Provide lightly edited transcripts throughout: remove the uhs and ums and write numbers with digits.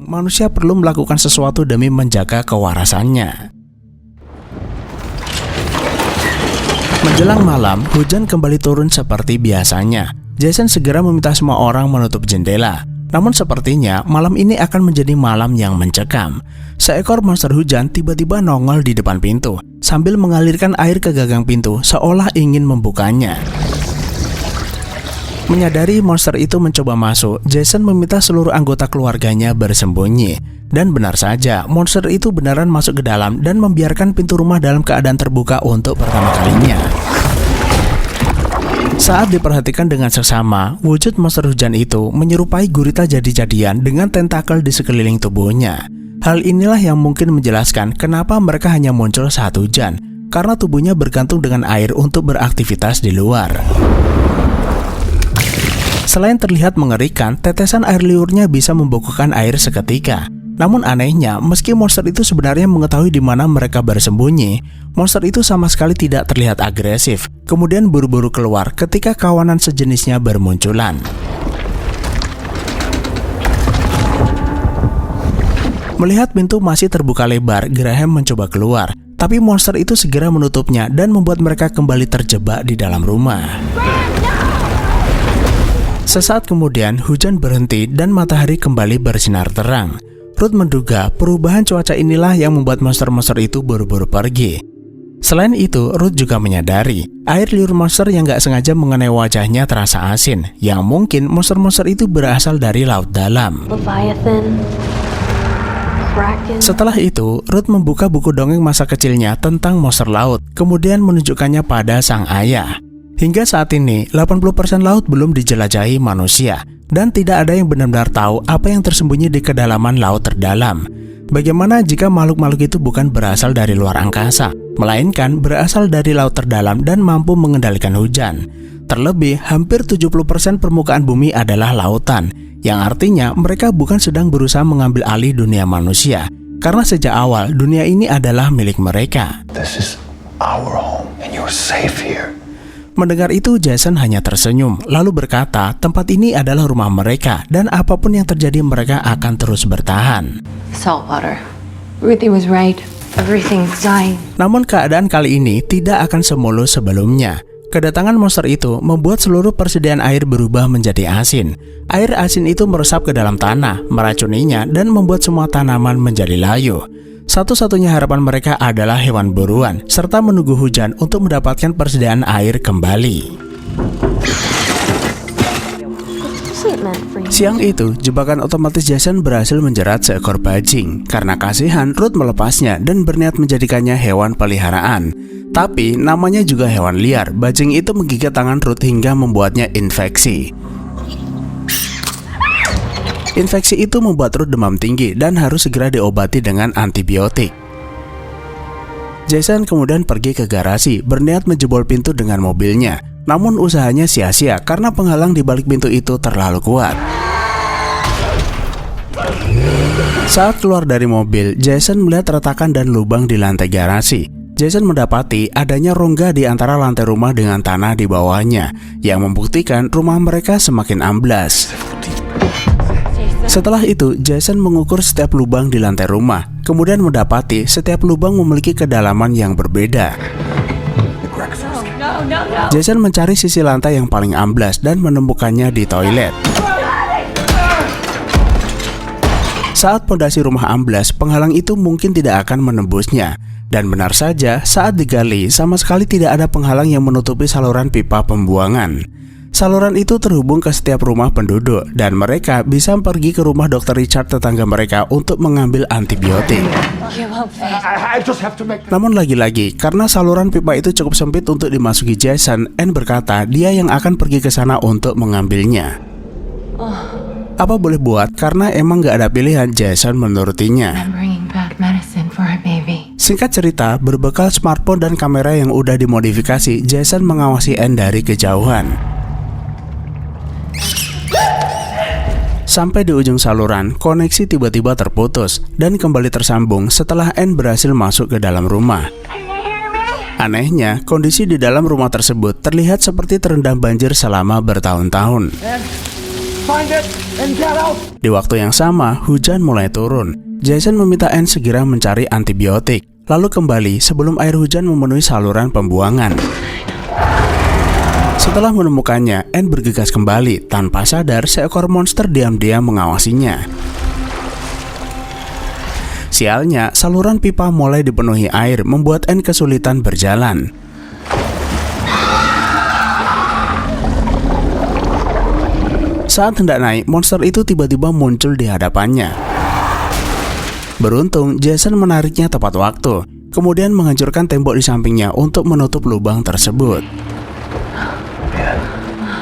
manusia perlu melakukan sesuatu demi menjaga kewarasannya. Menjelang malam, hujan kembali turun seperti biasanya. Jason segera meminta semua orang menutup jendela. Namun sepertinya malam ini akan menjadi malam yang mencekam. Seekor monster hujan tiba-tiba nongol di depan pintu sambil mengalirkan air ke gagang pintu seolah ingin membukanya. Menyadari monster itu mencoba masuk, Jason meminta seluruh anggota keluarganya bersembunyi. Dan benar saja, monster itu beneran masuk ke dalam dan membiarkan pintu rumah dalam keadaan terbuka untuk pertama kalinya. Saat diperhatikan dengan seksama, wujud monster hujan itu menyerupai gurita jadi-jadian dengan tentakel di sekeliling tubuhnya. Hal inilah yang mungkin menjelaskan kenapa mereka hanya muncul saat hujan, karena tubuhnya bergantung dengan air untuk beraktivitas di luar. Selain terlihat mengerikan, tetesan air liurnya bisa membukukan air seketika. Namun anehnya, meski monster itu sebenarnya mengetahui di mana mereka bersembunyi, monster itu sama sekali tidak terlihat agresif, kemudian buru-buru keluar ketika kawanan sejenisnya bermunculan. Melihat pintu masih terbuka lebar, Graham mencoba keluar, tapi monster itu segera menutupnya dan membuat mereka kembali terjebak di dalam rumah. Sesaat kemudian, hujan berhenti dan matahari kembali bersinar terang. Ruth menduga perubahan cuaca inilah yang membuat monster-monster itu buru-buru pergi. Selain itu, Ruth juga menyadari air liur monster yang gak sengaja mengenai wajahnya terasa asin, yang mungkin monster-monster itu berasal dari laut dalam. Setelah itu, Ruth membuka buku dongeng masa kecilnya tentang monster laut, kemudian menunjukkannya pada sang ayah. Hingga saat ini, 80% laut belum dijelajahi manusia, dan tidak ada yang benar-benar tahu apa yang tersembunyi di kedalaman laut terdalam. Bagaimana jika makhluk-makhluk itu bukan berasal dari luar angkasa, melainkan berasal dari laut terdalam dan mampu mengendalikan hujan? Terlebih, hampir 70% permukaan bumi adalah lautan, yang artinya mereka bukan sedang berusaha mengambil alih dunia manusia, karena sejak awal dunia ini adalah milik mereka. This is our home and you're safe here. Mendengar itu, Jason hanya tersenyum, lalu berkata tempat ini adalah rumah mereka dan apapun yang terjadi mereka akan terus bertahan. Saltwater. Ruthie was right. Everything's dying. Namun keadaan kali ini tidak akan semulus sebelumnya. Kedatangan monster itu membuat seluruh persediaan air berubah menjadi asin. Air asin itu meresap ke dalam tanah, meracuninya dan membuat semua tanaman menjadi layu. Satu-satunya harapan mereka adalah hewan buruan, serta menunggu hujan untuk mendapatkan persediaan air kembali. Siang itu, jebakan otomatis Jason berhasil menjerat seekor bajing. Karena kasihan, Ruth melepasnya dan berniat menjadikannya hewan peliharaan. Tapi, namanya juga hewan liar. Bajing itu menggigit tangan Ruth hingga membuatnya infeksi. Infeksi itu membuat Ruth demam tinggi dan harus segera diobati dengan antibiotik. Jason kemudian pergi ke garasi, berniat menjebol pintu dengan mobilnya. Namun usahanya sia-sia karena penghalang di balik pintu itu terlalu kuat. Saat keluar dari mobil, Jason melihat retakan dan lubang di lantai garasi. Jason mendapati adanya rongga di antara lantai rumah dengan tanah di bawahnya, yang membuktikan rumah mereka semakin amblas. Setelah itu, Jason mengukur setiap lubang di lantai rumah, kemudian mendapati setiap lubang memiliki kedalaman yang berbeda. Jason mencari sisi lantai yang paling amblas dan menemukannya di toilet. Saat pondasi rumah amblas, penghalang itu mungkin tidak akan menembusnya. Dan benar saja, saat digali, sama sekali tidak ada penghalang yang menutupi saluran pipa pembuangan. Saluran itu terhubung ke setiap rumah penduduk, dan mereka bisa pergi ke rumah Dr. Richard tetangga mereka untuk mengambil antibiotik. Namun lagi-lagi, karena saluran pipa itu cukup sempit untuk dimasuki Jason, Anne berkata dia yang akan pergi ke sana untuk mengambilnya. Apa boleh buat, karena emang gak ada pilihan, Jason menurutinya. Singkat cerita, berbekal smartphone dan kamera yang udah dimodifikasi, Jason mengawasi Anne dari kejauhan. Sampai di ujung saluran, koneksi tiba-tiba terputus dan kembali tersambung setelah Anne berhasil masuk ke dalam rumah. Anehnya, kondisi di dalam rumah tersebut terlihat seperti terendam banjir selama bertahun-tahun. Di waktu yang sama, hujan mulai turun. Jason meminta Anne segera mencari antibiotik, lalu kembali sebelum air hujan memenuhi saluran pembuangan. Setelah menemukannya, Anne bergegas kembali. Tanpa sadar, seekor monster diam-diam mengawasinya. Sialnya, saluran pipa mulai dipenuhi air, membuat Anne kesulitan berjalan. Saat hendak naik, monster itu tiba-tiba muncul di hadapannya. Beruntung, Jason menariknya tepat waktu, kemudian menghancurkan tembok di sampingnya untuk menutup lubang tersebut.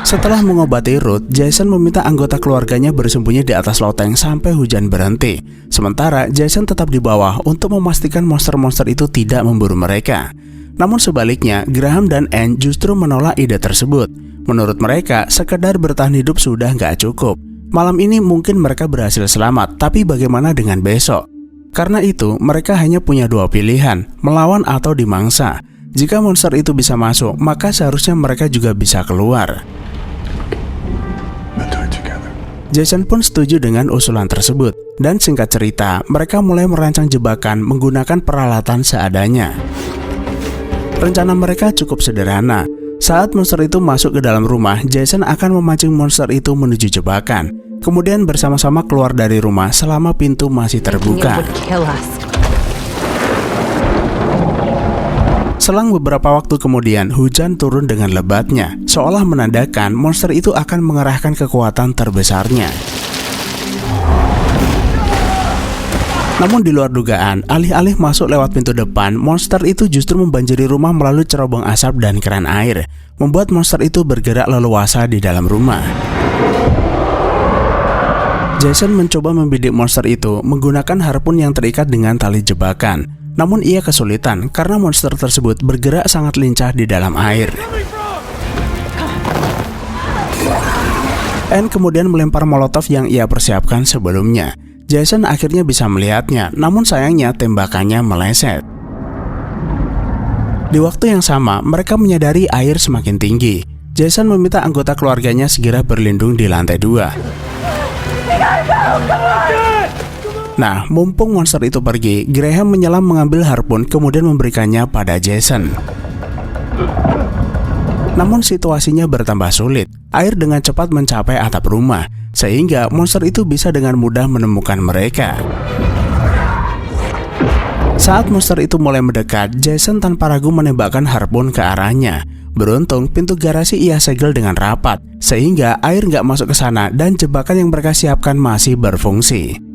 Setelah mengobati Ruth, Jason meminta anggota keluarganya bersembunyi di atas loteng sampai hujan berhenti. Sementara Jason tetap di bawah untuk memastikan monster-monster itu tidak memburu mereka. Namun sebaliknya, Graham dan Anne justru menolak ide tersebut. Menurut mereka, sekedar bertahan hidup sudah nggak cukup. Malam ini mungkin mereka berhasil selamat, tapi bagaimana dengan besok? Karena itu, mereka hanya punya dua pilihan, melawan atau dimangsa. Jika monster itu bisa masuk, maka seharusnya mereka juga bisa keluar. Jason pun setuju dengan usulan tersebut, dan singkat cerita, mereka mulai merancang jebakan menggunakan peralatan seadanya. Rencana mereka cukup sederhana. Saat monster itu masuk ke dalam rumah, Jason akan memancing monster itu menuju jebakan, kemudian bersama-sama keluar dari rumah selama pintu masih terbuka. Selang beberapa waktu kemudian, hujan turun dengan lebatnya, seolah menandakan monster itu akan mengerahkan kekuatan terbesarnya. Namun di luar dugaan, alih-alih masuk lewat pintu depan, monster itu justru membanjiri rumah melalui cerobong asap dan keran air, membuat monster itu bergerak leluasa di dalam rumah. Jason mencoba membidik monster itu menggunakan harpun yang terikat dengan tali jebakan. Namun ia kesulitan karena monster tersebut bergerak sangat lincah di dalam air. Anne kemudian melempar molotov yang ia persiapkan sebelumnya. Jason akhirnya bisa melihatnya, namun sayangnya tembakannya meleset. Di waktu yang sama, mereka menyadari air semakin tinggi. Jason meminta anggota keluarganya segera berlindung di lantai 2. Nah, mumpung monster itu pergi, Graham menyelam mengambil harpun kemudian memberikannya pada Jason. Namun situasinya bertambah sulit. Air dengan cepat mencapai atap rumah, sehingga monster itu bisa dengan mudah menemukan mereka. Saat monster itu mulai mendekat, Jason tanpa ragu menembakkan harpun ke arahnya. Beruntung, pintu garasi ia segel dengan rapat, sehingga air nggak masuk ke sana dan jebakan yang mereka siapkan masih berfungsi.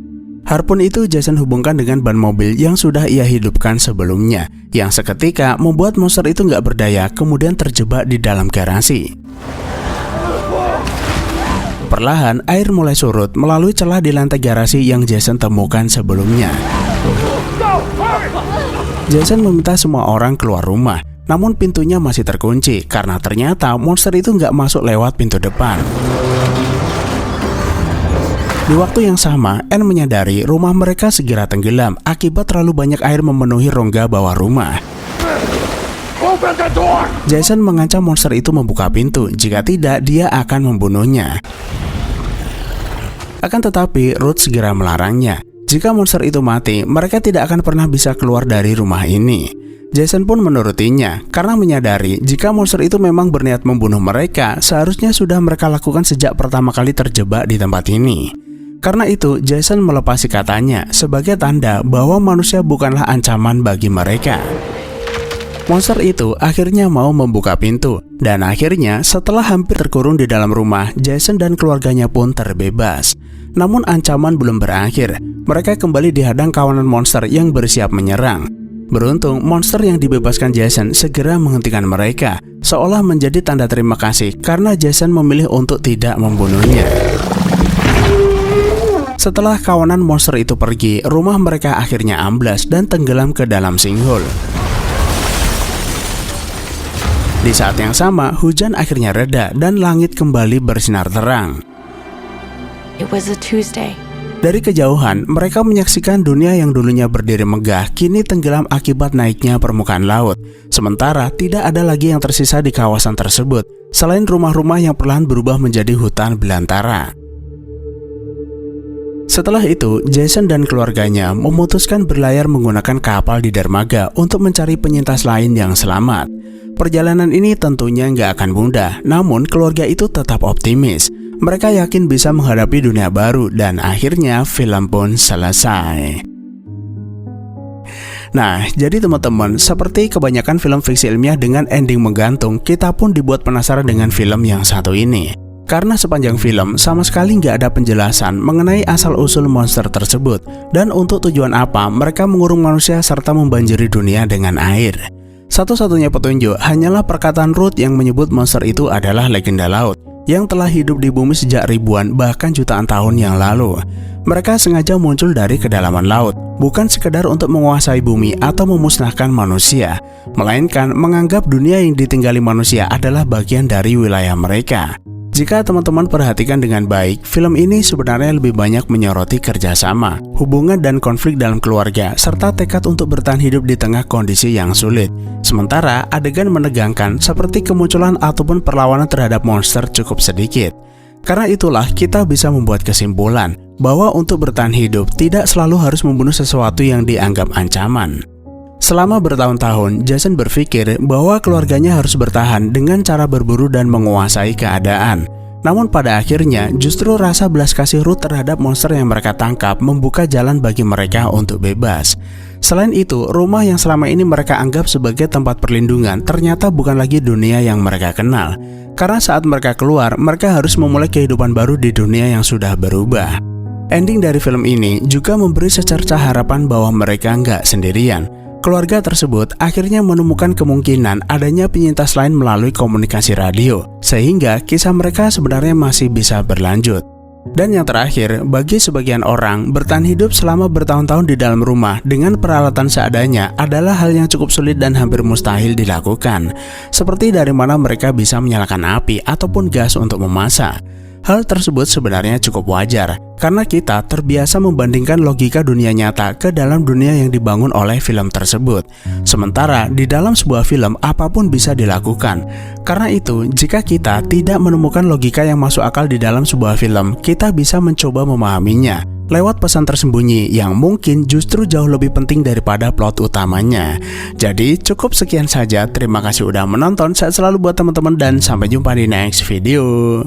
Harpun itu Jason hubungkan dengan ban mobil yang sudah ia hidupkan sebelumnya, yang seketika membuat monster itu nggak berdaya kemudian terjebak di dalam garasi. Perlahan, air mulai surut melalui celah di lantai garasi yang Jason temukan sebelumnya. Jason meminta semua orang keluar rumah, namun pintunya masih terkunci karena ternyata monster itu nggak masuk lewat pintu depan. Di waktu yang sama, Anne menyadari rumah mereka segera tenggelam akibat terlalu banyak air memenuhi rongga bawah rumah. Jason mengancam monster itu membuka pintu, jika tidak dia akan membunuhnya. Akan tetapi, Ruth segera melarangnya. Jika monster itu mati, mereka tidak akan pernah bisa keluar dari rumah ini. Jason pun menurutinya, karena menyadari jika monster itu memang berniat membunuh mereka, seharusnya sudah mereka lakukan sejak pertama kali terjebak di tempat ini. Karena itu, Jason melepas katanya sebagai tanda bahwa manusia bukanlah ancaman bagi mereka. Monster itu akhirnya mau membuka pintu, dan akhirnya setelah hampir terkurung di dalam rumah, Jason dan keluarganya pun terbebas. Namun ancaman belum berakhir, mereka kembali dihadang kawanan monster yang bersiap menyerang. Beruntung, monster yang dibebaskan Jason segera menghentikan mereka, seolah menjadi tanda terima kasih karena Jason memilih untuk tidak membunuhnya. Setelah kawanan monster itu pergi, rumah mereka akhirnya amblas dan tenggelam ke dalam sinkhole. Di saat yang sama, hujan akhirnya reda dan langit kembali bersinar terang. It was a Tuesday. Dari kejauhan, mereka menyaksikan dunia yang dulunya berdiri megah kini tenggelam akibat naiknya permukaan laut. Sementara tidak ada lagi yang tersisa di kawasan tersebut, selain rumah-rumah yang perlahan berubah menjadi hutan belantara. Setelah itu, Jason dan keluarganya memutuskan berlayar menggunakan kapal di dermaga untuk mencari penyintas lain yang selamat. Perjalanan ini tentunya nggak akan mudah, namun keluarga itu tetap optimis. Mereka yakin bisa menghadapi dunia baru dan akhirnya film pun selesai. Nah, jadi teman-teman, seperti kebanyakan film fiksi ilmiah dengan ending menggantung, kita pun dibuat penasaran dengan film yang satu ini. Karena sepanjang film sama sekali nggak ada penjelasan mengenai asal-usul monster tersebut dan untuk tujuan apa mereka mengurung manusia serta membanjiri dunia dengan air. Satu-satunya petunjuk hanyalah perkataan Ruth yang menyebut monster itu adalah legenda laut yang telah hidup di bumi sejak ribuan bahkan jutaan tahun yang lalu. Mereka sengaja muncul dari kedalaman laut, bukan sekedar untuk menguasai bumi atau memusnahkan manusia, melainkan menganggap dunia yang ditinggali manusia adalah bagian dari wilayah mereka. Jika teman-teman perhatikan dengan baik, film ini sebenarnya lebih banyak menyoroti kerjasama, hubungan dan konflik dalam keluarga, serta tekad untuk bertahan hidup di tengah kondisi yang sulit. Sementara adegan menegangkan seperti kemunculan ataupun perlawanan terhadap monster cukup sedikit. Karena itulah kita bisa membuat kesimpulan bahwa untuk bertahan hidup tidak selalu harus membunuh sesuatu yang dianggap ancaman. Selama bertahun-tahun, Jason berpikir bahwa keluarganya harus bertahan dengan cara berburu dan menguasai keadaan. Namun pada akhirnya, justru rasa belas kasih Ruth terhadap monster yang mereka tangkap membuka jalan bagi mereka untuk bebas. Selain itu, rumah yang selama ini mereka anggap sebagai tempat perlindungan ternyata bukan lagi dunia yang mereka kenal. Karena saat mereka keluar, mereka harus memulai kehidupan baru di dunia yang sudah berubah. Ending dari film ini juga memberi secerca harapan bahwa mereka nggak sendirian. Keluarga tersebut akhirnya menemukan kemungkinan adanya penyintas lain melalui komunikasi radio, sehingga kisah mereka sebenarnya masih bisa berlanjut. Dan yang terakhir, bagi sebagian orang, bertahan hidup selama bertahun-tahun di dalam rumah dengan peralatan seadanya adalah hal yang cukup sulit dan hampir mustahil dilakukan. Seperti dari mana mereka bisa menyalakan api ataupun gas untuk memasak. Hal tersebut sebenarnya cukup wajar, karena kita terbiasa membandingkan logika dunia nyata ke dalam dunia yang dibangun oleh film tersebut. Sementara di dalam sebuah film apapun bisa dilakukan. Karena itu, jika kita tidak menemukan logika yang masuk akal di dalam sebuah film, kita bisa mencoba memahaminya lewat pesan tersembunyi yang mungkin justru jauh lebih penting daripada plot utamanya. Jadi cukup sekian saja, terima kasih udah menonton, sehat selalu buat teman-teman dan sampai jumpa di next video.